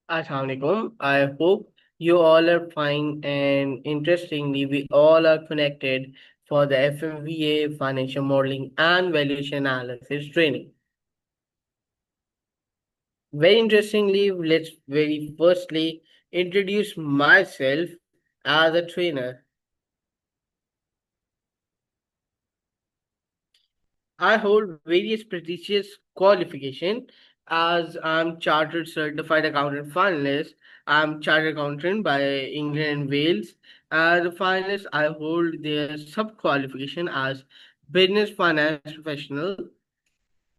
Assalamualaikum. I hope you all are fine and interestingly, we all are connected for the FMVA financial modeling and valuation analysis training. Very interestingly, let's very firstly introduce myself as a trainer. I hold various prestigious qualifications as I'm chartered certified accountant finalist. I'm chartered accountant by England and Wales. As a finalist, I hold their sub qualification as business finance professional.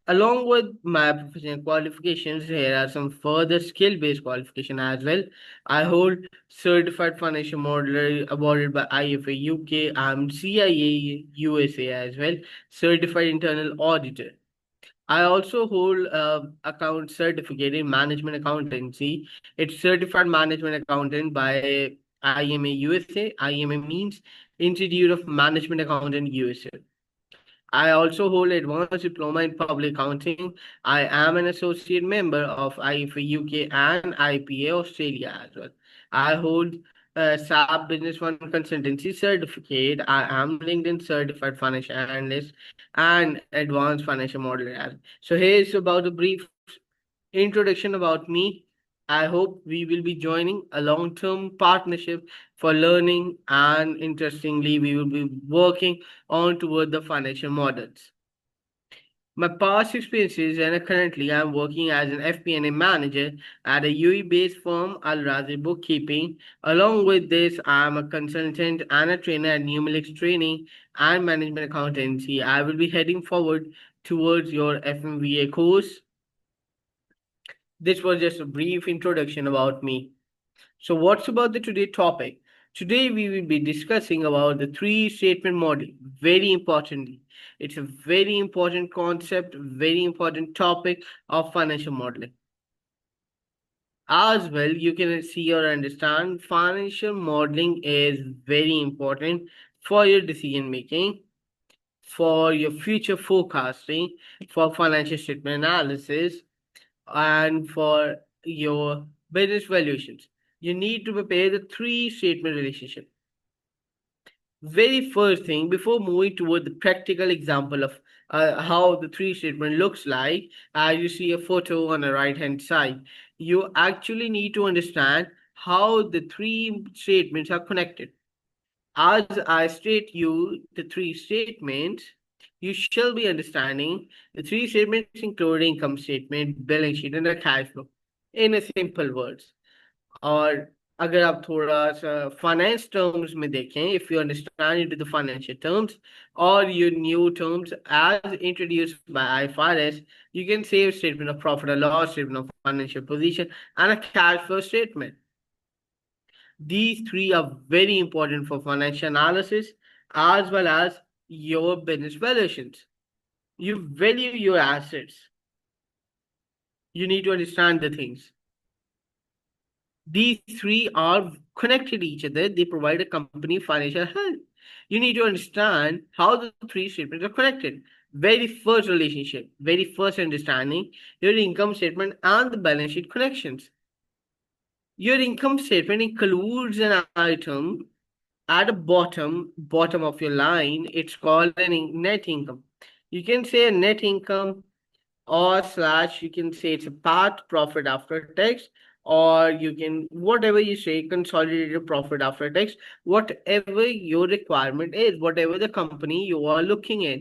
Along with my professional qualifications, here are some further skill-based qualification as well. I hold certified financial modeler awarded by IFA UK. I'm CIA USA as well, certified internal auditor. I also hold account certificate in management accountancy. It's certified management accountant by IMA USA. IMA means Institute of Management Accountant USA. I also hold advanced diploma in public accounting. I am an associate member of IFA UK and IPA Australia as well. I hold SAP Business One Consultancy Certificate. I am LinkedIn Certified Financial Analyst and Advanced Financial Modeler as well. So here's about a brief introduction about me. I hope we will be joining a long term partnership for learning, and interestingly, we will be working on toward the financial models. My past experiences and currently I'm working as an FP&A manager at a UE based firm Al Razi Bookkeeping. Along with this, I'm a consultant and a trainer at Numelix Training and Management Accountancy. I will be heading forward towards your FMVA course. This was just a brief introduction about me. So what's about the today topic? Today we will be discussing about the three statement model. Very importantly, it's a very important concept, very important topic of financial modeling. As well, you can see or understand financial modeling is very important for your decision making, for your future forecasting, for financial statement analysis, and for your business valuations. You need to prepare the three statement relationship. Very first thing, before moving toward the practical example of how the three statement looks like, as you see a photo on the right hand side, you actually need to understand how the three statements are connected. As I state you the three statements, you shall be understanding the three statements include income statement, balance sheet, and the cash flow in a simple words. और अगर आप थोड़ा सा finance terms में देखें, if you understand into the financial terms or your new terms as introduced by IFRS, you can say a statement of profit or loss, statement of financial position, and a cash flow statement. These three are very important for financial analysis as well as your business valuations. You value your assets. You need to understand the things. These three are connected to each other. They provide a company financial health. You need to understand how the three statements are connected. Very first relationship, very first understanding, your income statement and the balance sheet connections. Your income statement includes an item at the bottom of your line. It's called net income. You can say a net income or slash, you can say it's a part profit after tax, or you can whatever you say consolidated profit after tax, whatever your requirement is, whatever the company you are looking at.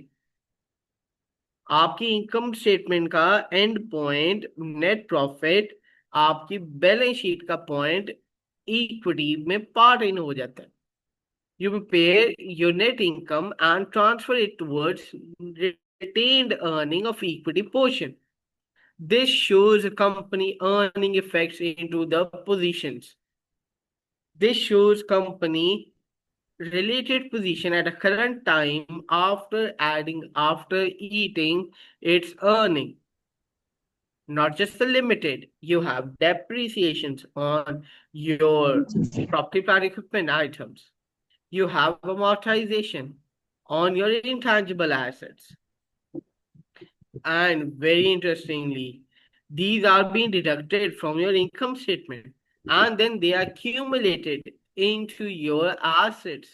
आपकी income statement का and point net profit, आपकी balance sheet का point equity में part in हो जाता है. You prepare your net income and transfer it towards retained earning of equity portion. This shows a company earning effects into the positions. This shows company related position at a current time after eating its earning. Not just the limited, you have depreciations on your property plant equipment items. You have amortization on your intangible assets. And very interestingly, These are being deducted from your income statement and then they are accumulated into your assets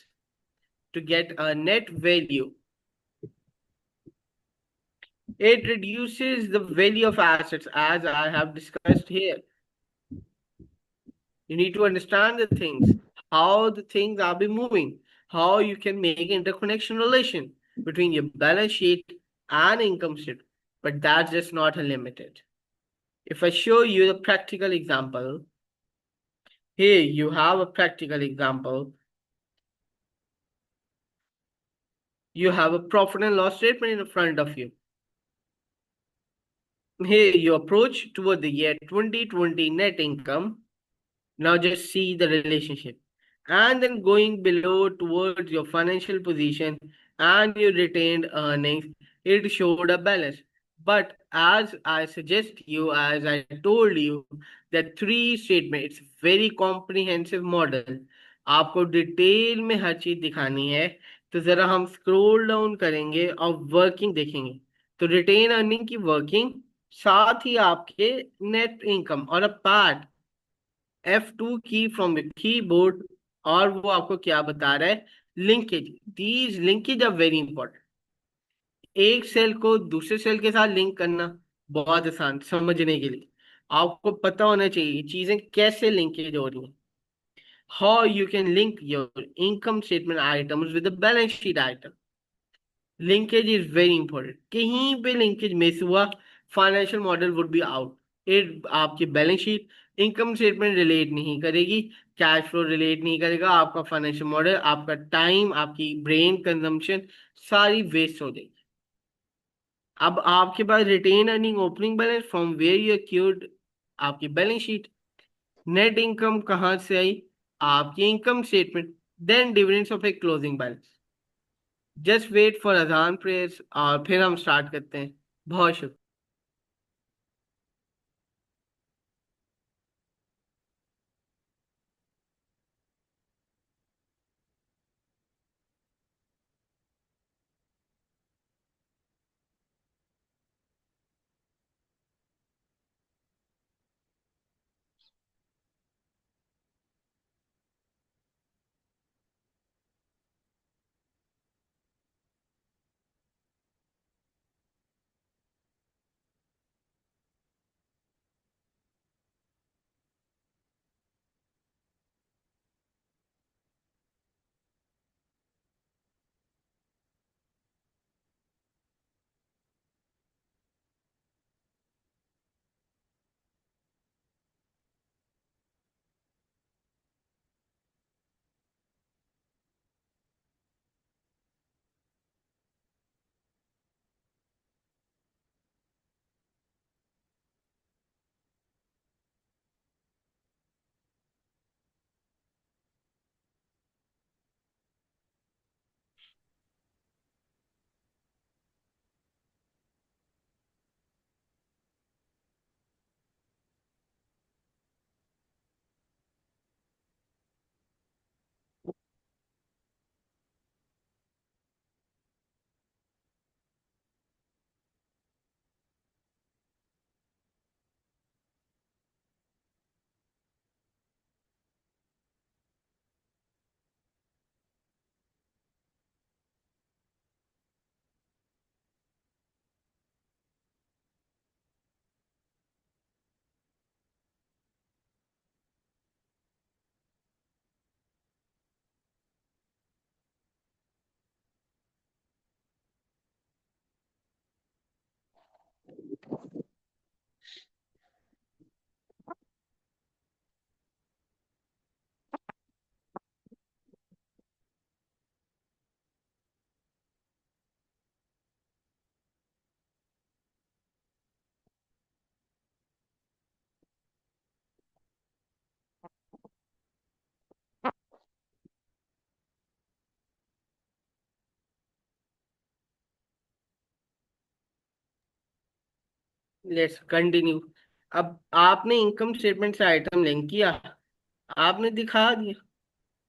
to get a net value. It reduces the value of assets as I have discussed here. You need to understand the things, how the things are be moving, how you can make interconnection relation between your balance sheet and income statement. But that's just not limited. If I show you the practical example, here you have a practical example. You have a profit and loss statement in front of you. Here you approach toward the year 2020 net income. Now just see the relationship. And then going below towards your financial position and your retained earnings, it showed a balance. But as I suggest you, as I told you, that three statement, it's very comprehensive model. आपको detail में हर चीज दिखानी है, तो जरा हम scroll down करेंगे और वर्किंग देखेंगे। तो रिटेन अर्निंग की वर्किंग, साथ ही आपके नेट इनकम और अ पार्ट F2 की फ्रॉम द कीबोर्ड। और वो आपको क्या बता रहा है, linkage. These linkage are very important. एक सेल को दूसरे सेल के साथ लिंक करना बहुत आसान समझने के लिए आपको पता होना चाहिए चीजें कैसे लिंकेज हो रही हैं। How you can link your income statement items with the balance sheet item. Linkage is very important. कहीं पे लिंकेज मिस हुआ, financial model would be out. It आपकी balance sheet income statement relate नहीं करेगी, cash flow relate नहीं करेगा, आपका financial model, आपका टाइम, आपकी ब्रेन कंजम्पशन सारी वेस्ट हो जाएगी। अब आपके पास retain earning opening balance from where you accrued, आपकी बैलेंस शीट। नेट इनकम कहाँ से आई, आपकी income statement. Then dividends of a closing balance. Just wait for अजान प्रेयर्स और फिर हम स्टार्ट करते हैं। बहुत शुक्रिया। Let's continue. अब आपने इनकम स्टेटमेंट से आइटम लिंक किया, आपने दिखा दिया,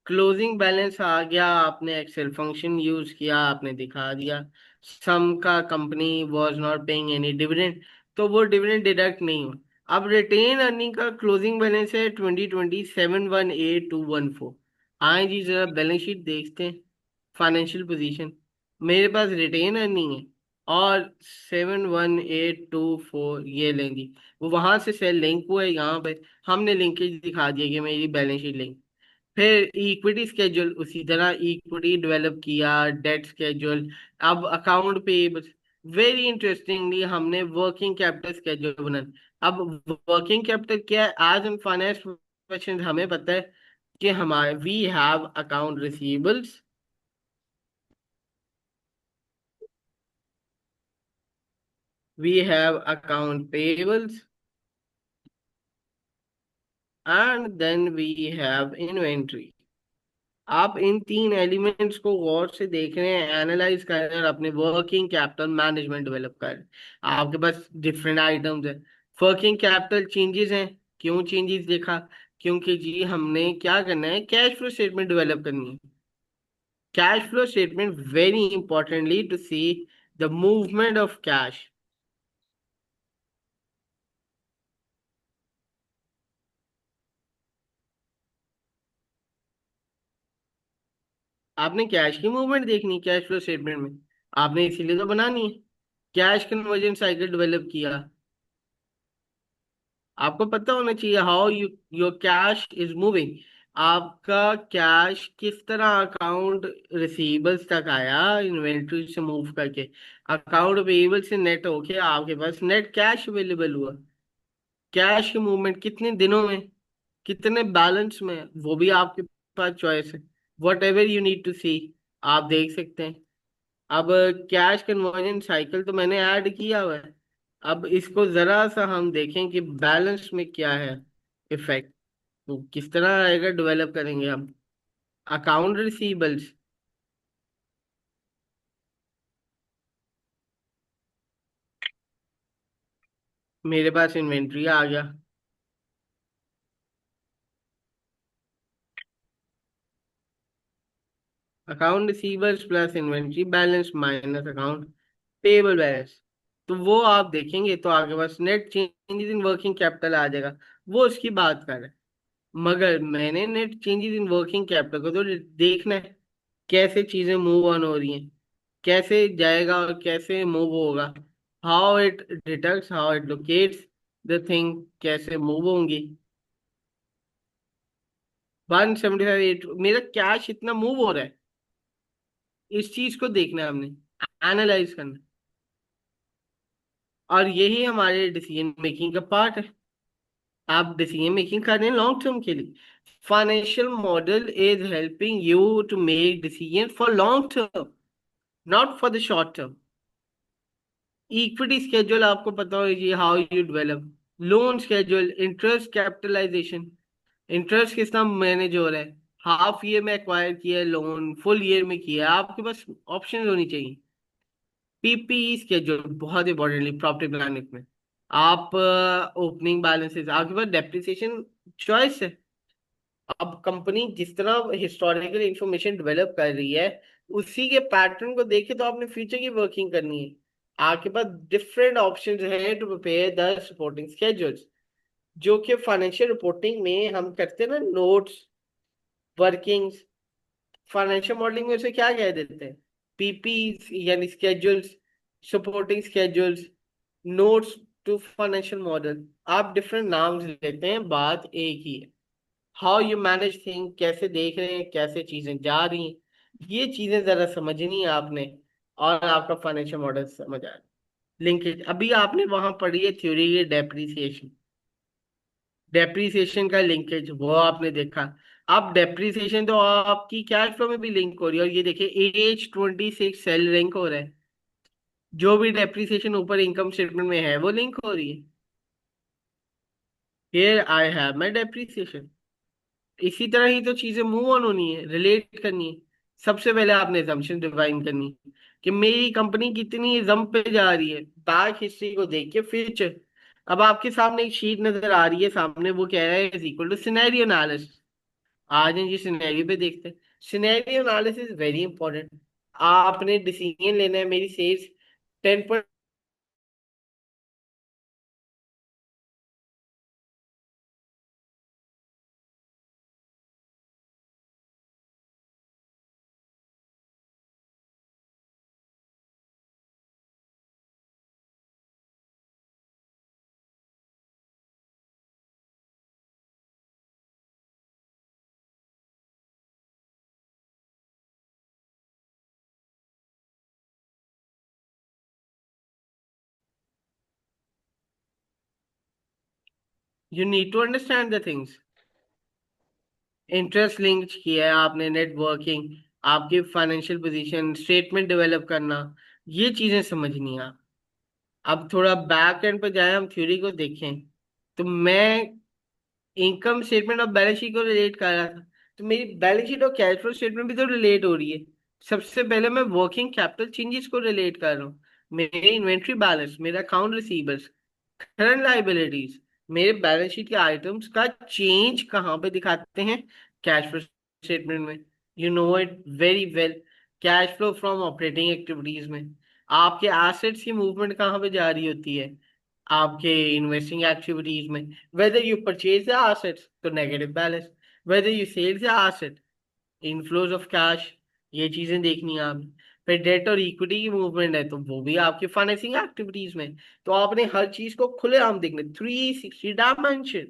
क्लोजिंग बैलेंस आ गया, आपने एक्सेल फंक्शन यूज किया, आपने दिखा दिया। सम का company was not paying any dividend, तो वो डिविडेंड डिडक्ट नहीं हो। अब रिटेन अर्निंग का क्लोजिंग बैलेंस है 2020 718,214। आए जी जरा बैलेंस शीट देखते हैं। फाइनेंशियल पोजीशन, मेरे पास रिटेन अर्निंग है और 718,204 ये लेंगी। वो वहां से सेल लिंक हुआ है यहाँ पे, हमने लिंकेज दिखा दिया कि मेरी बैलेंस शीट लिंक। फिर इक्विटी स्केड्यूल उसी तरह इक्विटी डेवलप किया, डेट स्केड्यूल। अब अकाउंट पे वेरी इंटरेस्टिंगली हमने वर्किंग कैपिटल स्केड्यूल बना। अब वर्किंग कैपिटल क्या है, आज हम फाइनेंस प्रोफेशन हमें पता है कि हमारे we have account receivables, we have account payables and then we have inventory. आप इन तीन एलिमेंट्स को गौर से देख रहे हैं, एनालाइज कर रहे हैं और अपने वर्किंग कैपिटल मैनेजमेंट डेवलप कर रहे हैं। आपके पास डिफरेंट आइटम्स है। वर्किंग कैपिटल चेंजेस हैं। क्यों चेंजेस देखा? क्योंकि जी हमने क्या करना है, कैश फ्लो स्टेटमेंट डेवलप करनी है। Cash flow statement very importantly to see the movement of cash. आपने कैश की मूवमेंट देखनी है कैश फ्लो स्टेटमेंट में, आपने इसीलिए तो बनानी है। कैश कन्वर्जन साइकिल डेवलप किया। आपको पता होना चाहिए how your cash is moving. आपका कैश किस तरह अकाउंट रिसीवेबल्स तक आया, इन्वेंट्री से मूव करके अकाउंट पेएबल से नेट होके आपके पास नेट कैश अवेलेबल हुआ। कैश की मूवमेंट कितने दिनों में, कितने बैलेंस में, वो भी आपके पास चॉइस है। Whatever you need to see, आप देख सकते हैं। अब कैश कन्वर्जन साइकिल तो मैंने ऐड किया हुआ है। अब इसको जरा सा हम देखें कि बैलेंस में क्या है इफेक्ट, तो किस तरह आएगा, डेवलप करेंगे हम। अकाउंट रिसीवेबल्स, मेरे पास इन्वेंट्री आ गया। Account receivables plus inventory balance minus account payable balance. तो वो आप देखेंगे तो आपके पास net changes in working capital आ जाएगा। वो उसकी बात कर रहे हैं। मगर मैंने net changes in working capital को तो देखना है, कैसे चीजें मूव ऑन हो रही हैं, कैसे जाएगा और कैसे मूव होगा। How it detects, how it locates the thing, कैसे मूव होंगी। 175 मेरा कैश इतना मूव हो रहा है, इस चीज को देखना है हमने, एनालाइज करना है। और यही हमारे डिसीजन मेकिंग का पार्ट है। आप डिसीजन मेकिंग कर रहे हैं लॉन्ग टर्म के लिए। Financial model is helping you to make decision for long term, not for the short term. Equity schedule आपको पता होगा जी, how you develop. Loan schedule, interest capitalization, interest कितना मैनेज हो रहा है, हाफ ईयर में एक्वायर किया है लोन, फुल ईयर में किया है, आपके पास ऑप्शन होनी चाहिए। पीपीई स्केड्यूल बहुत इंपॉर्टेंटली प्रॉपर्टी प्लानिंग में। आप ओपनिंग बैलेंसेस, आपके पास डेप्रिसिएशन चॉइस है। अब कंपनी जिस तरह हिस्टोरिकल इंफॉर्मेशन डेवलप कर रही है, उसी के पैटर्न को देखे तो आपने फ्यूचर की वर्किंग करनी है। आपके पास डिफरेंट ऑप्शंस हैं to prepare the supporting schedules, जो कि फाइनेंशियल रिपोर्टिंग में हम करते हैं ना, नोट्स, वर्किंग्स। फाइनेंशियल मॉडलिंग में उसे क्या कह देते हैं, पीपी यानी schedules, supporting schedules, notes to financial model. आप डिफरेंट नाम्स लेते हैं, बात एक ही है। हाउ यू मैनेज थिंग, कैसे देख रहे हैं, कैसे चीजें जा रही हैं, ये चीजें जरा समझनी है आपने, और आपका फाइनेंशियल मॉडल समझ आए। लिंकेज अभी आपने वहां पढ़ी है थ्योरी की, डेप्रीसिएशन, डेप्रीसिएशन का लिंकेज वो आपने देखा। अब डेप्रीसिएशन तो आपकी कैश फ्लो में भी लिंक हो रही है, और ये देखिए H26 सेल लिंक हो रहा है। जो भी डेप्रीसिएशन ऊपर इनकम स्टेटमेंट में है वो लिंक हो रही है। Here I have my depreciation. इसी तरह ही तो चीजें मूव ऑन होनी है, रिलेट करनी है। सबसे पहले आपने assumption डिफाइन करनी है कि मेरी कंपनी कितनी जंप पे जा रही है, बैक हिस्ट्री को देख के फ्यूचर। अब आपके सामने एक शीट नजर आ रही है सामने, वो कह रहा है is equal to scenario analysis. आज हम जी सिनेरियो पे देखते हैं। Scenario analysis very important. आपने डिसीजन लेना है, मेरी sales 10 you need to understand the things. Interest link किया है आपने, नेटवर्किंग, आपकी फाइनेंशियल पोजीशन, स्टेटमेंट डेवलप करना, ये चीजें समझनी है। अब थोड़ा बैक एंड पे जाए, हम थ्योरी को देखें। तो मैं इनकम स्टेटमेंट और बैलेंस शीट को रिलेट कर रहा था, तो मेरी बैलेंस शीट और कैश फ्लो स्टेटमेंट भी तो रिलेट हो रही है। सबसे पहले मैं वर्किंग कैपिटल चेंजेस को रिलेट कर रहा हूँ। मेरे इन्वेंट्री बैलेंस, मेरा अकाउंट रिसीवर्स, करंट लाइबिलिटीज, मेरे बैलेंस शीट के आइटम्स का चेंज कहाँ पे दिखाते हैं? कैश फ्लो स्टेटमेंट में। You know it very well. Cash flow from operating activities में। आपके एसेट्स की मूवमेंट कहाँ पे जा रही होती है? आपके इन्वेस्टिंग एक्टिविटीज में। Whether you purchase the assets तो negative balance, whether you sell the asset, inflows of cash, ये चीजें देखनी है आपने। फिर डेट और इक्विटी की मूवमेंट है तो वो भी आपकी फाइनेंसिंग एक्टिविटीज में। तो आपने हर चीज को खुलेआम देखना, 360 डायमेंशन।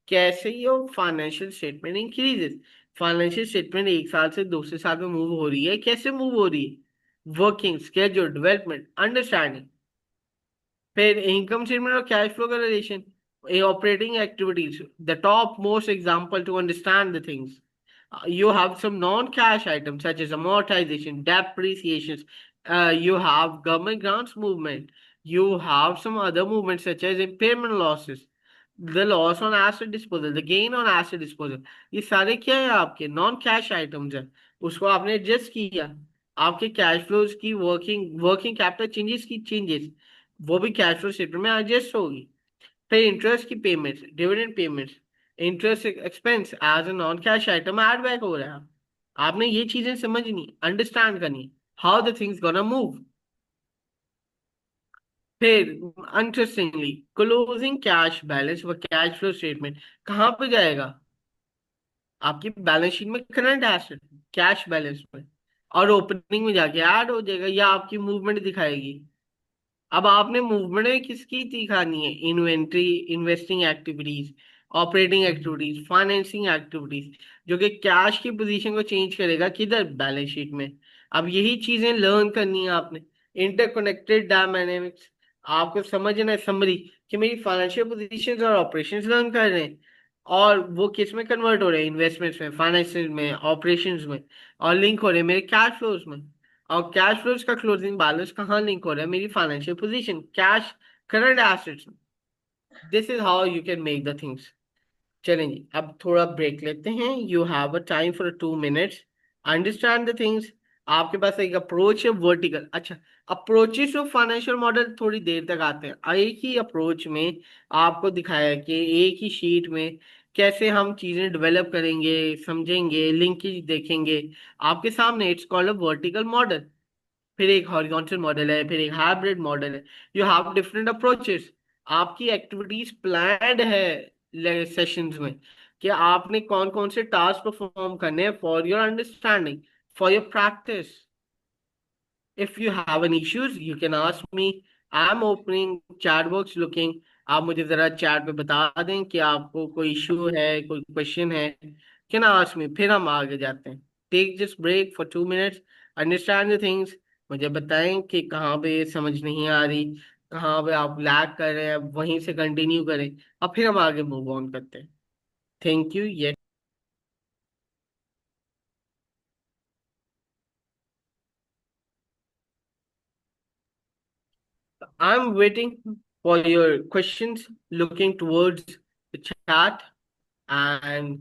कैसे ये financial statement increases? Financial statement एक साल से दूसरे साल में मूव हो रही है, कैसे मूव हो रही है? Working schedule, development, understanding. फिर इनकम स्टेटमेंट और कैश फ्लो का relation, operating activities, the top most example to understand the things. You have some non-cash items such as amortization, depreciations. You have government grants movement. You have some other movements such as impairment losses, the loss on asset disposal, the gain on asset disposal. ये सारे क्या है? आपके non cash items है। उसको आपने adjust किया। आपके कैश फ्लोज की वर्किंग वर्किंग कैपिटल चेंजेस की चेंजेस, वो भी कैश फ्लो स्टेटमेंट में एडजस्ट होगी। फिर इंटरेस्ट की payments, dividend payments, interest expense as a non cash item add back हो रहा है। आपने ये चीजें समझनी, अंडरस्टैंड करनी, how the things gonna move. फिर इंटरेस्टिंगली, क्लोजिंग कैश बैलेंस व कैश फ्लो स्टेटमेंट कहाँ पे जाएगा? आपकी बैलेंस शीट में करंट एसेट, कैश बैलेंस में, और ओपनिंग में जाके ऐड हो जाएगा, या आपकी मूवमेंट दिखाएगी। अब आपने मूवमेंट किसकी दिखानी है? Inventory, investing activities, operating activities, financing activities, जो कि कैश की पोजीशन को चेंज करेगा किधर? बैलेंस शीट में। अब यही चीजें लर्न करनी है आपने। इंटरकनेक्टेड डायनामिक्स, आपको समझना है समरी, कि मेरी फाइनेंशियल पोजीशन और ऑपरेशंस लर्न कर रहे हैं, और वो किस में कन्वर्ट हो रहे हैं? इन्वेस्टमेंट्स में, फाइनेंस में, ऑपरेशंस में, और लिंक हो रहे हैं मेरे कैश फ्लोज में। और कैश फ्लोज का क्लोजिंग बैलेंस कहाँ लिंक हो रहा है? मेरी financial position, cash, current assets. This is how you can make the things. चलेंगे, अब थोड़ा ब्रेक लेते हैं। You have a time for 2 minutes. Understand the things. आपके पास एक अप्रोच है वर्टिकल। अच्छा, अप्रोचेस ऑफ फाइनेंशियल मॉडल थोड़ी देर तक आते हैं। एक ही अप्रोच में आपको दिखाया कि एक ही शीट में कैसे हम चीजें डेवलप करेंगे, समझेंगे, लिंकेज देखेंगे आपके सामने। It's called a vertical model. फिर एक हॉरिजॉन्टल मॉडल है, फिर एक हाइब्रिड मॉडल है। You have different approaches. आपकी एक्टिविटीज प्लान्ड है सेशंस में, कि आपने कौन कौन से टास्क परफॉर्म करने हैं, for your understanding, for your practice. If you have an issues you can ask me. I am opening chat box looking. आप मुझे जरा चैट पे बता दें कि आपको कोई इश्यू है, कोई क्वेश्चन है, कैन आस्क मी। फिर हम आगे जाते हैं। Take just break for 2 minutes. Understand the things. मुझे बताएं कि कहाँ पे समझ नहीं आ रही, कहाँ पे आप लैग कर रहे हैं, वहीं से कंटिन्यू करें, और फिर हम आगे मूव ऑन करते हैं। Thank you. I'm waiting for your questions, looking towards the chat, and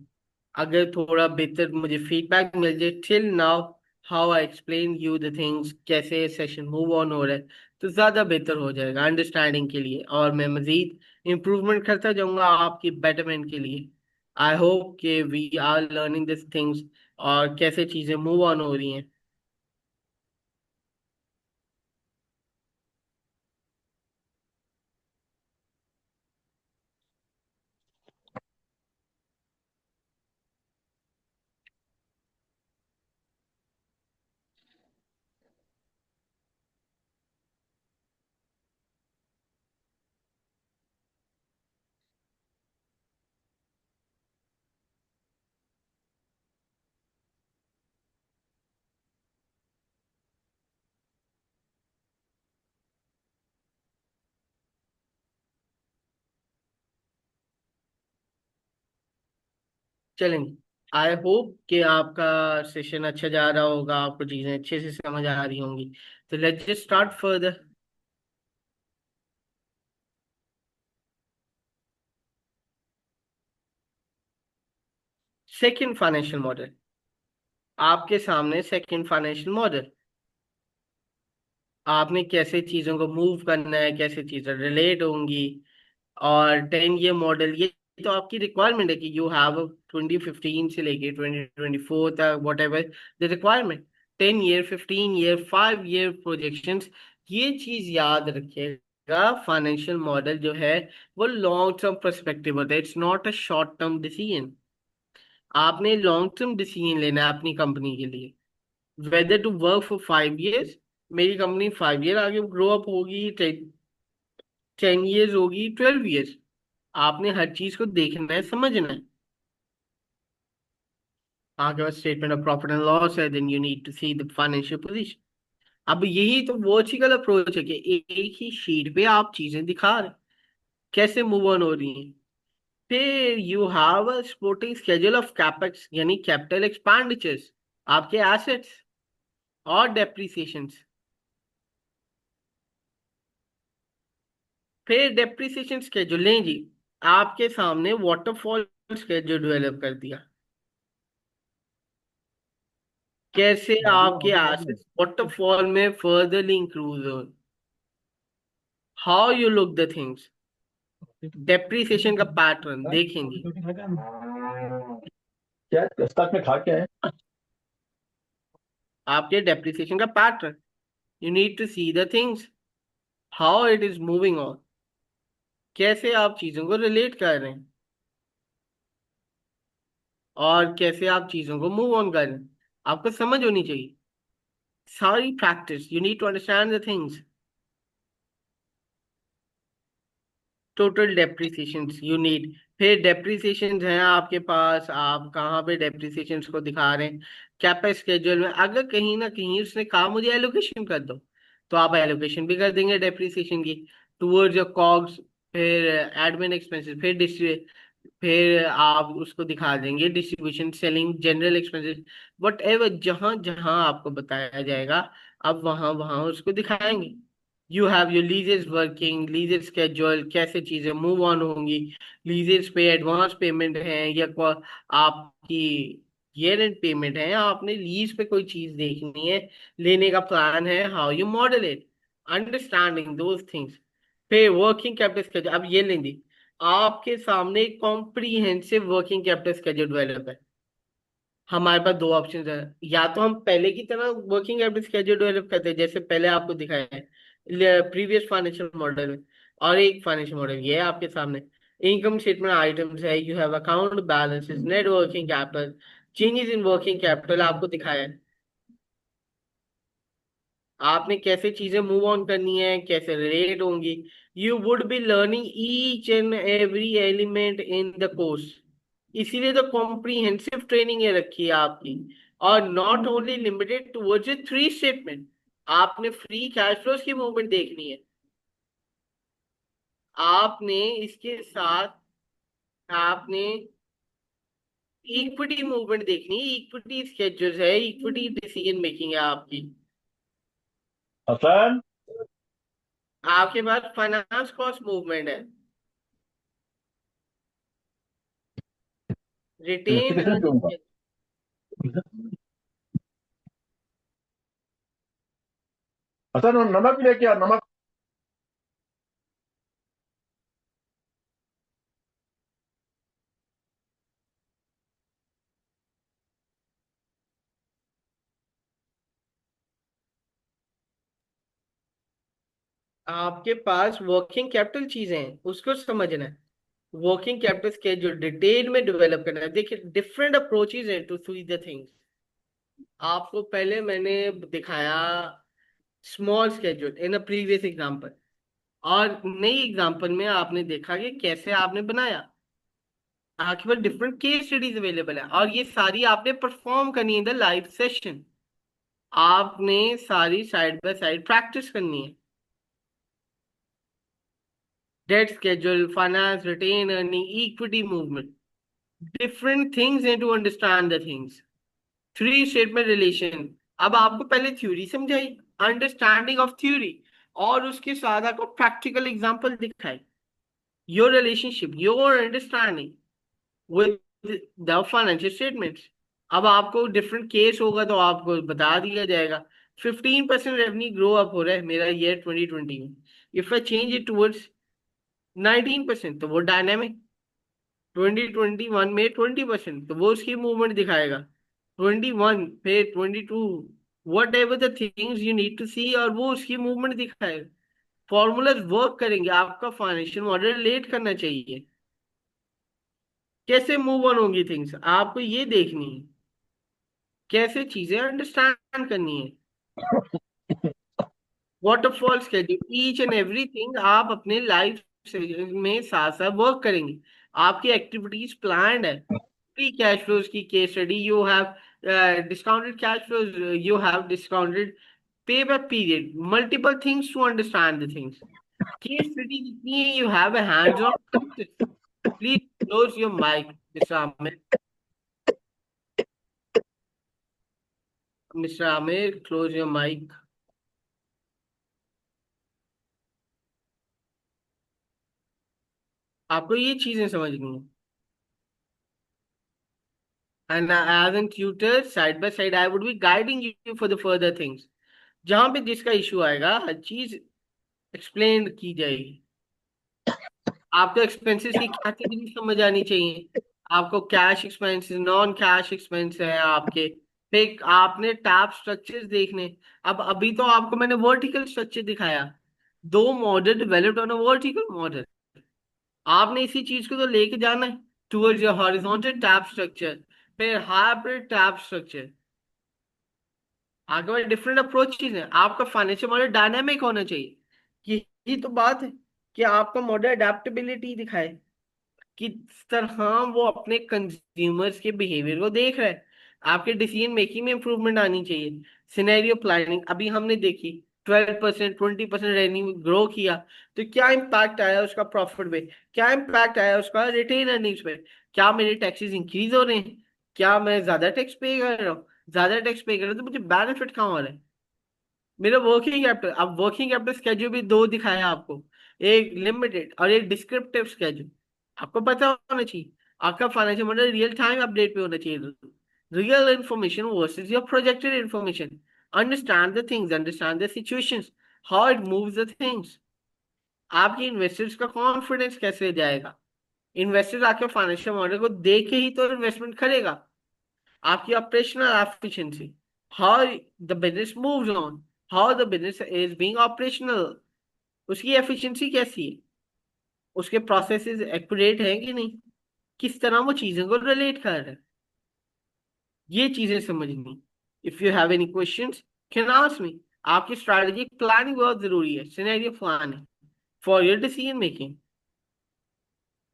अगर थोड़ा बेहतर मुझे फीडबैक मिल जाए till now, how I explain you the things, कैसे सेशन मूव ऑन हो रहा है, तो ज़्यादा बेहतर हो जाएगा अंडरस्टैंडिंग के लिए, और मैं मज़ीद इम्प्रूवमेंट करता जाऊंगा आपकी बेटरमेंट के लिए। आई होप कि we are learning this things, और कैसे चीज़ें मूव ऑन हो रही हैं। चलेंगे। आई होप कि आपका सेशन अच्छा जा रहा होगा, आपको चीजें अच्छे से समझ आ रही होंगी। तो let's just start further. Second financial model, आपके सामने सेकंड फाइनेंशियल मॉडल। आपने कैसे चीजों को मूव करना है, कैसे चीजें रिलेट होंगी। और 10 ईयर मॉडल, ये तो आपकी रिक्वायरमेंट है कि यू हैव 2015 से लेके 2024 तक what ever the requirement. 10 year, 15 year, 5 year projections, ये चीज याद रखिएगा। फाइनेंशियल मॉडल जो है वो लॉन्ग टर्म परस्पेक्टिव होता है, it's not a short term decision. आपने लॉन्ग टर्म डिसीजन लेना है अपनी कंपनी के लिए, whether to work for 5 years. मेरी कंपनी 5 ईयर आगे ग्रो अप होगी, 10 ईयर्स होगी, 12 ईयर्स। आपने हर चीज को देखना है, समझना है। आपके पास statement of profit and loss है, then you need to see the financial position. अब यही तो वर्टिकल अप्रोच है कि एक ही शीट पे आप चीजें दिखा रहे हैं, कैसे मूव ऑन हो रही हैं। फिर you have a supporting schedule of capex, यानी कैपिटल एक्सपेंडिचर्स, आपके एसेट्स और डेप्रिसिएशंस। फिर डेप्रिसिएशन स्केड्यूल लें जी, आपके सामने वाटरफॉल स्केड्यूल डेवलप कर दिया, कैसे आपके एसेट्स वाटरफॉल में फर्दरली इंक्लूड हो, how you look the things. Depreciation का पैटर्न देखेंगे, क्या स्टॉक में खा क्या है? आपके डेप्रिसिएशन का pattern. You need to see the things, how it is moving on, कैसे आप चीजों को रिलेट कर रहे हैं और कैसे आप चीजों को मूव ऑन कर रहे हैं। आपको समझ होनी चाहिए सारी practice, you need to understand the things. Total depreciation you need. फिर डेप्रिसिएशन है आपके पास, आप कहाँ पे डेप्रिसिएशन को दिखा रहे हैं। कैपेक्स स्केड्यूल में अगर कहीं ना कहीं उसने कहा मुझे एलोकेशन कर दो, तो आप एलोकेशन भी कर देंगे डेप्रिसिएशन की टूवर्ड्स योर कॉग्स। फिर एडमिन एक्सपेंसेस, फिर आप उसको दिखा देंगे distribution, selling, general expenses, what ever, जहां जहां आपको बताया जाएगा अब वहां वहां उसको दिखाएंगे। You have your लीजेस working, लीजेस schedule, कैसे चीजें मूव ऑन होंगी। लीजेस पे एडवांस पेमेंट है या आपकी ईयर एंड पेमेंट है, या आपने लीज पे कोई चीज देखनी है, लेने का प्लान है, how you model it, understanding those things. फिर वर्किंग कैपिटल स्केड्यूल, अब ये लेंगे। आपके सामने comprehensive working capital schedule develop है। हमारे पास दो ऑप्शन है, या तो हम पहले की तरह वर्किंग कैपिटल स्केड्यूल डेवलप करते हैं जैसे पहले आपको दिखाया है प्रीवियस फाइनेंशियल मॉडल में, और एक फाइनेंशियल मॉडल ये है आपके सामने। इनकम स्टेटमेंट आइटम्स है, you have account balances, net working capital, changes in working capital आपको दिखाया है। आपने कैसे चीजें मूव ऑन करनी है, कैसे रिलेट होंगी। You would be learning each and every element in the course, इसीलिए तो कॉम्प्रीहेंसिव ट्रेनिंग ये रखी है आपकी। और not only limited towards a three statement, आपने फ्री कैश फ्लोज की मूवमेंट देखनी है। आपने इसके साथ आपने इक्विटी मूवमेंट देखनी है, इक्विटी स्केड्यूल्स है, इक्विटी डिसीजन मेकिंग है आपकी। हसन, आपके पास फाइनेंस कॉस्ट मूवमेंट है, लस्सी रिटेन कैसे पीऊंगा? अर्निंग। हसन, वो नमक भी लेके आ, नमक। आपके पास वर्किंग कैपिटल चीजें हैं, उसको समझना है। वर्किंग कैपिटल के जो डिटेल में डेवलप करना है, देखिए डिफरेंट अप्रोचेज है टू सी द थिंग्स। आपको पहले मैंने दिखाया small schedule in a previous example, और नई एग्जांपल में आपने देखा कि कैसे आपने बनाया। आपके पास डिफरेंट केस स्टडीज अवेलेबल है, और ये सारी आपने परफॉर्म करनी है इन द लाइव सेशन। आपने सारी साइड बाय साइड प्रैक्टिस करनी है। Debt schedule, finance, retain earning, equity movement, different things and to understand the things. Three statement relation. अब आपको पहले थ्योरी समझाई, अंडरस्टैंडिंग ऑफ थ्योरी, और उसके साथ आपको प्रैक्टिकल एग्जांपल दिखाई, your relationship, your understanding with the financial statements. अब आपको डिफरेंट केस होगा तो आपको बता दिया जाएगा। 15% रेवेन्यू ग्रो अप हो रहा है मेरा ईयर 2020 में, if I change it towards 19% तो वो डायनेमिक, 2021 में 20% तो वो उसकी मूवमेंट दिखाएगा, 21 फिर 22, whatever the things you need to see, और वो उसकी मूवमेंट दिखाएगा। फॉर्मूलाज वर्क करेंगे, आपका फाइनेंशियल मॉडल रिलेट करना चाहिए। कैसे मूव ऑन होंगी थिंग्स आपको ये देखनी है, कैसे चीजें अंडरस्टैंड करनी है। Waterfall schedule, each and everything आप अपने लाइफ में साथ साथ वर्क करेंगे। आपकी एक्टिविटीज प्लान्ड है। फ्री कैश फ्लोज की case study, you have discounted cash flows, you have discounted payback period, multiple things to understand the things. Case study जितनी है, you have a hands-on practice. Please close your mic, Mr. Amir. Mr. Amir, close your mic. आपको ये चीजें समझनी है। And as a tutor, side by side, I would be guiding you for the further things. जहां पे जिसका issue आएगा हर चीज एक्सप्लेन की जाएगी। आपको एक्सपेंसेस की कैटेगरी समझ आनी चाहिए। आपको cash expenses, non cash expense है आपके, फिर आपने टैब स्ट्रक्चर्स देखने। अब अभी तो आपको मैंने वर्टिकल स्ट्रक्चर दिखाया, दो model developed on a vertical model. आपने इसी चीज को तो लेके जाना है towards your horizontal tab structure, फिर हाइब्रिड टैब स्ट्रक्चर। आगे वाले डिफरेंट अप्रोचेज हैं। आपका फाइनेंशियल मॉडल डायनामिक होना चाहिए। यही तो बात है कि आपका मॉडल अडेप्टेबिलिटी दिखाए, किस तरह वो अपने कंज्यूमर्स के बिहेवियर को देख रहा है। आपके डिसीजन मेकिंग में इंप्रूवमेंट आनी चाहिए। सिनेरियो प्लानिंग अभी हमने देखी, 12% 20% रेवेन्यू ग्रो किया, तो क्या इम्पैक्ट आया उसका प्रॉफिट पे, क्या इम्पैक्ट आया उसका रिटेन अर्निंग्स पे, क्या मेरे टैक्सेस इंक्रीज हो रहे हैं, क्या मैं ज्यादा टैक्स पे कर रहा हूँ, ज्यादा टैक्स पे कर रहा हूँ तो मुझे बेनिफिट कहाँ हो रहा है। मेरा वर्किंग कैपिटल, अब वर्किंग कैपिटल स्केड्यूल भी दो दिखाया आपको, एक लिमिटेड और एक डिस्क्रिप्टिव स्केड्यूल। आपको पता होना चाहिए, आपका financial model real time update पे होना चाहिए। Real information versus your projected information. Understand the things, understand the situations, how it moves the things. आपके इन्वेस्टर्स का कॉन्फिडेंस कैसे जाएगा। इन्वेस्टर आपके फाइनेंशियल मॉडल को देख के ही तो इन्वेस्टमेंट करेगा। आपकी operational efficiency, how the business moves on, how the business is being operational, उसकी एफिशिएंसी कैसी है, उसके प्रोसेसेस एक्यूरेट है कि नहीं, किस तरह वो चीजों को रिलेट कर रहा है, ये चीजें समझनी। If you have any questions can ask मी। आपकी स्ट्रैटेजिक प्लानिंग बहुत जरूरी है, scenario planning for your decision making,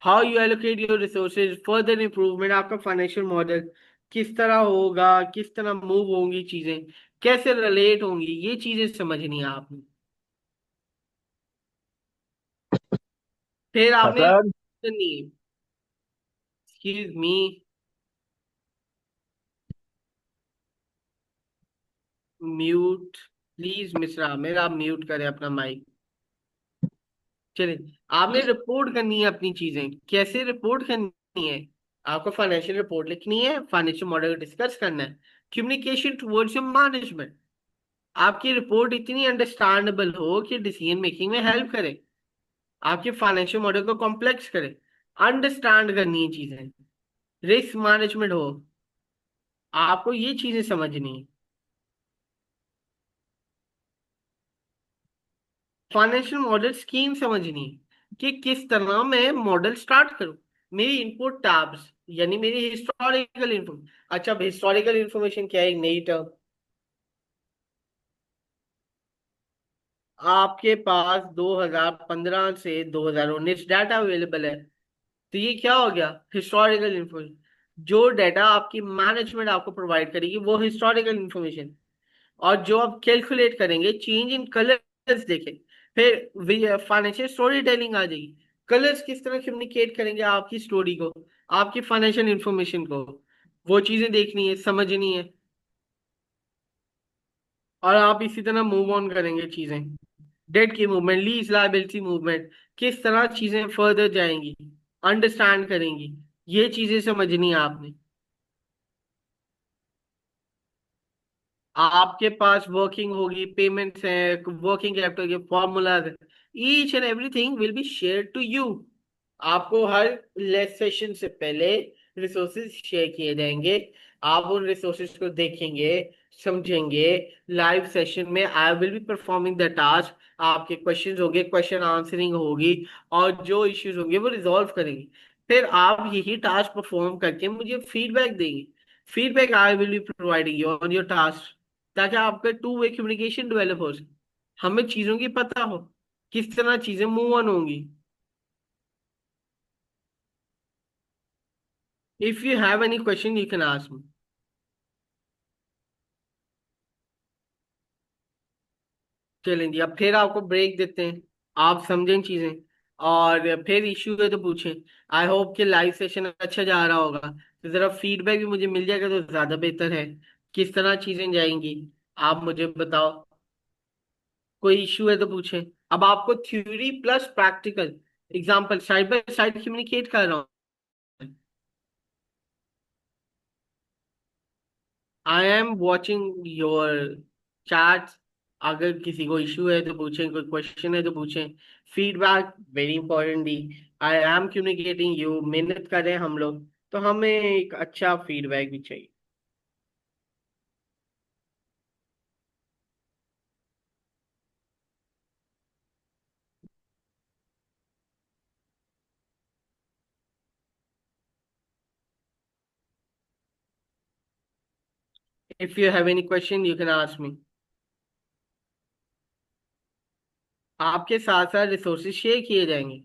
how U allocate your resources, further improvement. आपका फाइनेंशियल मॉडल किस तरह होगा, किस तरह मूव होंगी चीजें, कैसे रिलेट होंगी, ये चीजें समझनी है आपने। फिर आपने हसन। करनी है, excuse me, mute please Mishra, मेरा आप म्यूट करें अपना माइक। चलिए, आपने रिपोर्ट करनी है अपनी चीजें, कैसे रिपोर्ट करनी है। आपको फाइनेंशियल रिपोर्ट लिखनी है, फाइनेंशियल मॉडल डिस्कस करना है, कम्युनिकेशन टुवर्ड्स योर मैनेजमेंट। आपकी रिपोर्ट इतनी अंडरस्टैंडेबल हो कि डिसीजन मेकिंग में हेल्प करे, आपके फाइनेंशियल मॉडल को कॉम्प्लेक्स करे। अंडरस्टैंड करनी है चीजें, रिस्क मैनेजमेंट हो, आपको ये चीजें समझनी है। फाइनेंशियल मॉडल स्कीम समझनी है कि किस तरह मैं मॉडल स्टार्ट करूं। मेरी इनपुट टैब्स यानी मेरी हिस्टोरिकल इन्फॉर्मेशन। अच्छा, हिस्टोरिकल इन्फॉर्मेशन क्या है, एक नई टर्म। आपके पास 2015 से 2019 डाटा अवेलेबल है, तो ये क्या हो गया, हिस्टोरिकल इन्फॉर्मेशन। जो डाटा आपकी मैनेजमेंट आपको प्रोवाइड करेगी वो हिस्टोरिकल इन्फॉर्मेशन, और जो आप कैलकुलेट करेंगे चेंज इन कलर्स देखें, फिर फाइनेंशियल स्टोरी टेलिंग आ जाएगी। कलर्स किस तरह कम्युनिकेट करेंगे आपकी स्टोरी को, आपकी फाइनेंशियल इंफॉर्मेशन को, वो चीजें देखनी है, समझनी है। और आप इसी तरह मूव ऑन करेंगे चीजें। डेट की मूवमेंट, लीज लायबिलिटी मूवमेंट, किस तरह चीजें फर्दर जाएंगी, अंडरस्टैंड करेंगी, ये चीजें समझनी है आपने। आपके पास वर्किंग होगी, पेमेंट्स है, वर्किंग कैपिटल के फॉर्मूलाज है, each and everything will be share to you. आपको हर लेस सेशन से पहले रिसोर्सेज शेयर किए जाएंगे। आप उन रिसोर्सेज को देखेंगे, समझेंगे। लाइव सेशन में I will be performing the task. आपके क्वेश्चंस होंगे, क्वेश्चन आंसरिंग होगी, और जो इश्यूज होंगे वो रिजॉल्व करेंगे। फिर आप यही टास्क परफॉर्म करके मुझे फीडबैक देंगे। Feedback I will be providing you on your task, ताकि आपका टू वे कम्युनिकेशन डेवलप हो सके, हमें चीजों की पता हो किस तरह चीजें मूव ऑन होंगी। If you have any question you can ask मी। चलें जी, अब फिर आपको ब्रेक देते हैं, आप समझें चीजें, और फिर इश्यू है तो पूछें। आई होप कि लाइव सेशन अच्छा जा रहा होगा, तो जरा फीडबैक भी मुझे मिल जाएगा तो ज्यादा बेहतर है। किस तरह चीजें जाएंगी आप मुझे बताओ। कोई इश्यू है तो पूछें। अब आपको theory plus practical example side by side communicate कर रहा हूँ। I am watching your chats. अगर किसी को इश्यू है तो पूछें, कोई क्वेश्चन है तो पूछें। Feedback very important the. I am communicating you, मेहनत करें हम लोग, तो हमें एक अच्छा फीडबैक भी चाहिए। If you have any question you can ask मी। आपके साथ साथ रिसोर्सेज शेयर किए जाएंगे।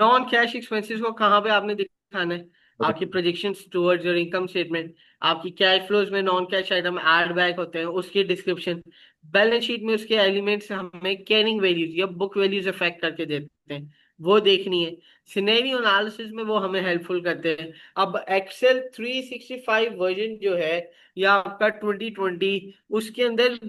नॉन कैश एक्सपेंसेस को कहाँ पे आपने दिखाना है? आपकी projections towards your income statement. आपकी कैश फ्लोज में non cash item add back होते हैं, उसकी डिस्क्रिप्शन। बैलेंस शीट में उसके एलिमेंट्स हमें कैरिंग वैल्यूज या बुक वैल्यूज अफेक्ट करके देते हैं, वो देखनी है। सिनेरियो एनालिसिस में वो हमें हेल्पफुल करते हैं। अब एक्सेल 365 वर्जन जो है, या आपका 2020, उसके अंदर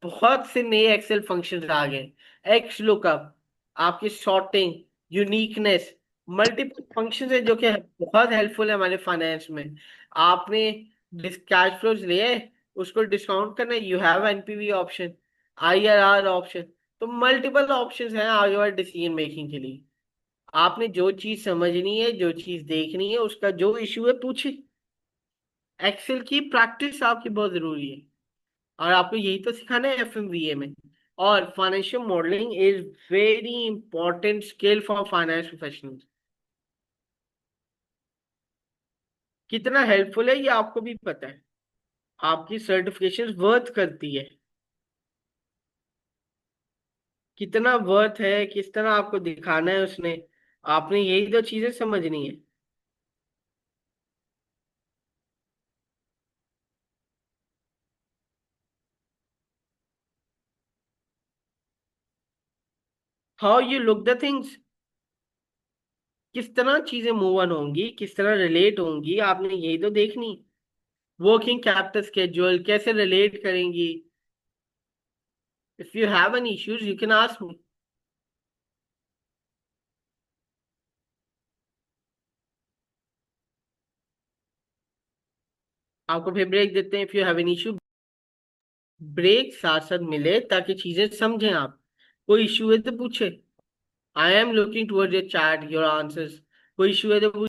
बहुत से नए एक्सेल फंक्शंस आ गए। एक्स लुकअप, आपकी सॉर्टिंग, यूनिकनेस, मल्टीपल फंक्शंस है जो कि बहुत हेल्पफुल है हमारे फाइनेंस में। आपने कैश फ्लोज लिए, उसको डिस्काउंट करना, you have NPV option, IRR option. तो मल्टीपल ऑप्शंस हैं आगे वाले डिसीजन मेकिंग के लिए। आपने जो चीज समझनी है, जो चीज देखनी है, उसका जो इश्यू है पूछे। एक्सेल की प्रैक्टिस आपकी बहुत जरूरी है, और आपको यही तो सिखाना है एफएमवीए में। और financial modelling is very important skill for finance professionals. कितना हेल्पफुल है ये आपको भी पता है। आपकी सर्टिफिकेशन वर्थ करती है, कितना वर्थ है, किस तरह आपको दिखाना है उसने। आपने यही तो चीजें समझनी है। How you look the things, किस तरह चीजें मूव ऑन होंगी, किस तरह रिलेट होंगी, आपने यही तो देखनी। वर्किंग कैपिटल स्केड्यूल कैसे रिलेट करेंगी। If you have any issues you can ask me. आपको फिर ब्रेक देते हैं, if you have any issue. Break साथ साथ मिले ताकि चीजें समझें आप। कोई इश्यू है तो पूछे। I am looking toward your chat, your answers. कोई इश्यू है तो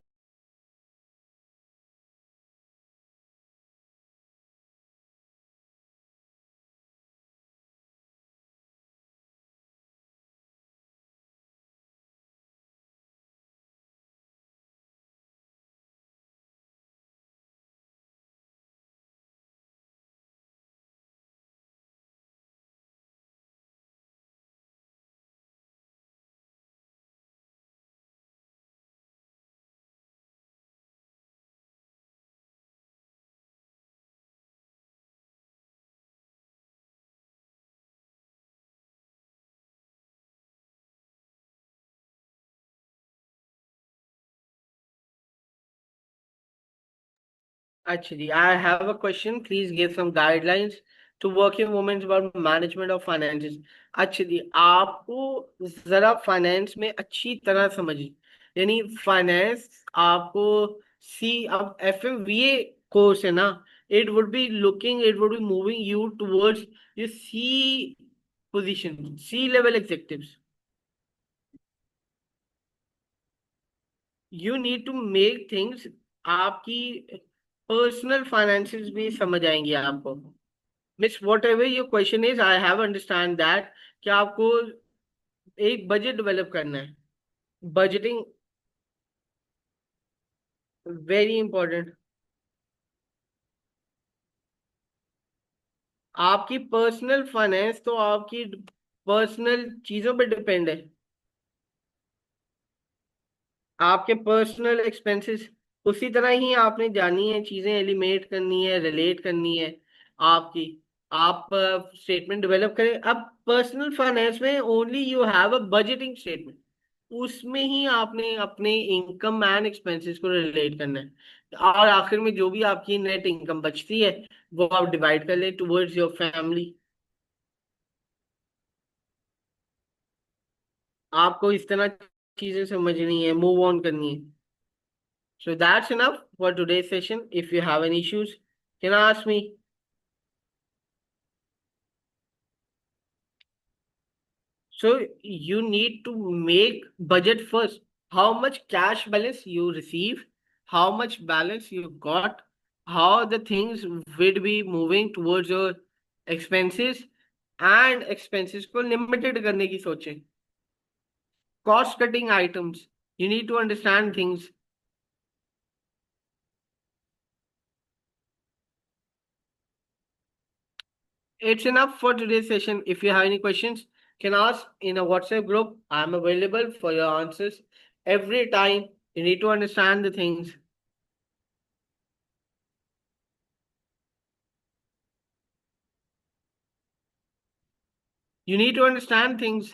Actually, I have a question. Please give some guidelines to working women about management of finances. Actually, आपको जरा फाइनेंस में अच्छी तरह समझिए, यानी फाइनेंस आपको सी अब FMVA कोर्स है ना, it would be moving you towards your C position, C level executives. You need to make things, आपकी पर्सनल फाइनेंसेस भी समझ आएंगी आपको। Miss, whatever your question is, I have understand that कि आपको एक बजट डेवलप करना है। Budgeting very important. आपकी पर्सनल फाइनेंस तो आपकी पर्सनल चीजों पे डिपेंड है। आपके पर्सनल एक्सपेंसेस उसी तरह ही आपने जानी है, चीजें एलिमिनेट करनी है, रिलेट करनी है आपकी। आप स्टेटमेंट डेवलप करें। अब पर्सनल फाइनेंस में only you have a budgeting statement, उसमें ही आपने अपने इनकम एंड एक्सपेंसेस को रिलेट करना है, और आखिर में जो भी आपकी नेट इनकम बचती है वो आप डिवाइड कर ले टुवर्ड्स योर फैमिली। आपको इस तरह चीजें समझनी है, मूव ऑन करनी है। So that's enough for today's session. If you have any issues, can ask me. So you need to make budget first. How much cash balance you receive, how much balance you got, how the things will be moving towards your expenses, and expenses को limited करने की सोचें। Cost cutting items. You need to understand things. It's enough for today's session. If you have any questions, can ask in a WhatsApp group. I'm available for your answers every time. You need to understand the things. You need to understand things.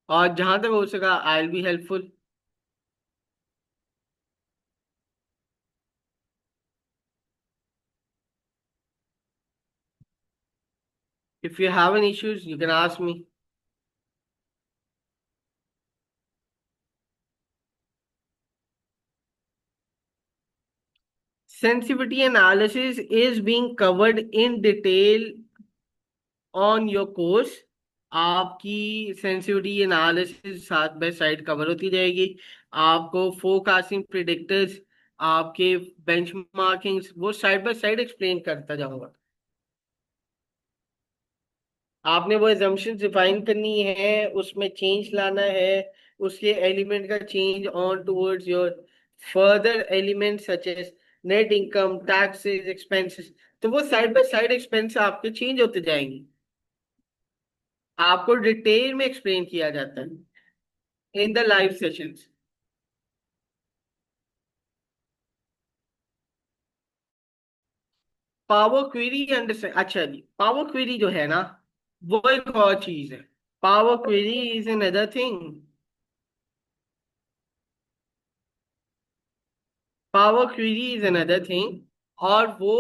और जहां तक हो सका, I'll be helpful. If you have any issues, you can ask me. Sensitivity analysis is being covered in detail on your course. आपकी sensitivity analysis side by side cover होती जाएगी। आपको forecasting predictors, आपके बेंचमार्किंग्स, वो साइड बाय साइड एक्सप्लेन करता जाऊंगा। आपने वो एजम्पशंस डिफाइन करनी है, उसमें चेंज लाना है, उसके एलिमेंट का change on towards your further element such as net income, taxes, expenses. तो वो साइड बाय साइड एक्सपेंस आपके चेंज होते जाएंगे, आपको डिटेल में एक्सप्लेन किया जाता है in the live sessions. Power query understand, अच्छा जी, पावर क्वेरी जो है ना, वो एक और चीज है। Power query is another thing. Power query is another thing, और वो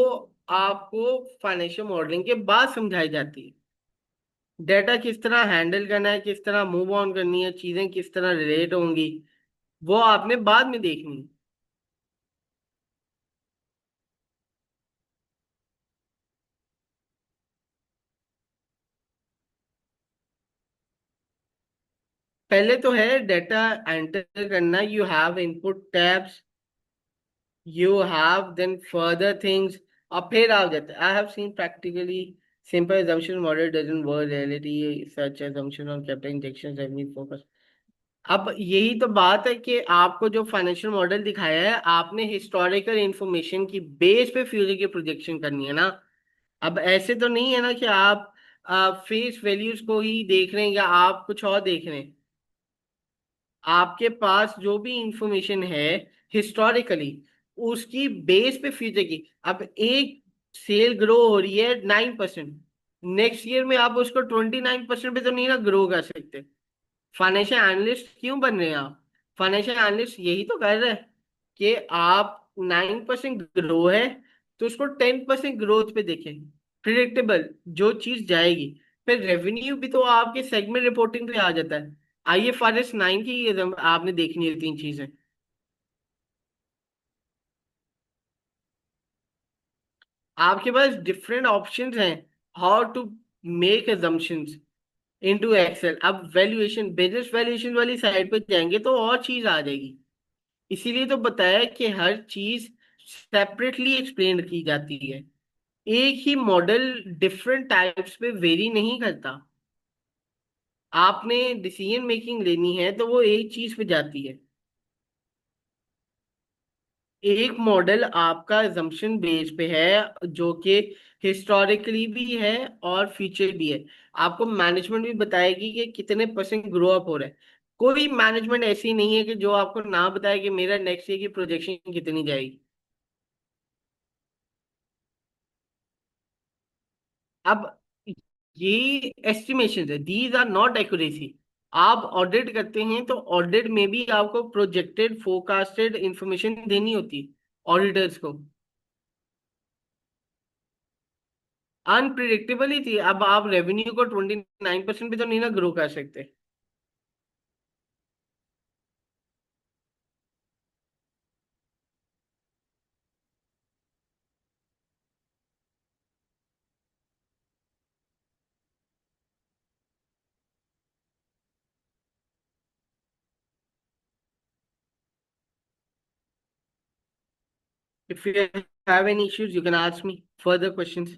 आपको फाइनेंशियल मॉडलिंग के बाद समझाई जाती है। डेटा किस तरह हैंडल करना है, किस तरह मूव ऑन करनी है, चीजें किस तरह रिलेट होंगी, वो आपने बाद में देखनी है। पहले तो है डेटा एंटर करना। You have input tabs, you have then further things, अब फिर आ जाता है। I have seen practically simple assumption model doesn't work reality, such assumption on capital injections revenue focus। अब यही तो बात है कि आपको जो फाइनेंशियल मॉडल दिखाया है, आपने हिस्टोरिकल इंफॉर्मेशन की बेस पे फ्यूचर की प्रोजेक्शन करनी है ना। अब ऐसे तो नहीं है ना कि आप फेस वैल्यूज को ही देख रहे हैं या आप कुछ और देख रहे हैं। आपके पास जो भी इंफॉर्मेशन है हिस्टोरिकली, उसकी बेस पे फ्यूचर की। अब एक सेल ग्रो हो रही है 9%, नेक्स्ट ईयर में आप उसको 29% पे तो नहीं ना ग्रो कर सकते। फाइनेंशियल एनालिस्ट क्यों बन रहे हैं आप? फाइनेंशियल एनालिस्ट यही तो कर रहे हैं कि आप 9% ग्रो है, तो उसको 10% ग्रोथ पे देखें, प्रिडिक्टेबल जो चीज जाएगी। फिर रेवेन्यू भी तो आपके सेगमेंट रिपोर्टिंग पे आ जाता है। IFRS 9 की आपने देखनी है 3 चीजें। आपके पास डिफरेंट ऑप्शंस हैं how to make assumptions into Excel. अब वैल्यूएशन, बिजनेस वैल्यूएशन वाली साइड पे जाएंगे तो और चीज आ जाएगी। इसीलिए तो बताया कि हर चीज सेपरेटली एक्सप्लेन की जाती है। एक ही मॉडल डिफरेंट टाइप्स पे वेरी नहीं करता। आपने डिसीजन मेकिंग लेनी है तो वो एक चीज पे जाती है। एक मॉडल आपका assumption बेस पे है जो कि हिस्टोरिकली भी है और फ्यूचर भी है। आपको मैनेजमेंट भी बताएगी कि कितने परसेंट ग्रो अप हो रहा है। कोई मैनेजमेंट ऐसी नहीं है कि जो आपको ना बताए कि मेरा नेक्स्ट ईयर की प्रोजेक्शन कितनी जाएगी। अब ये एस्टिमेशन है, दीज आर नॉट एक्यूरेसी। आप ऑडिट करते हैं तो ऑडिट में भी आपको प्रोजेक्टेड फोरकास्टेड इंफॉर्मेशन देनी होती है ऑडिटर्स को। अनप्रिडिक्टेबल ही थी। अब आप रेवेन्यू को 29% भी तो नहीं ना ग्रो कर सकते। If you have any issues you can ask me further questions.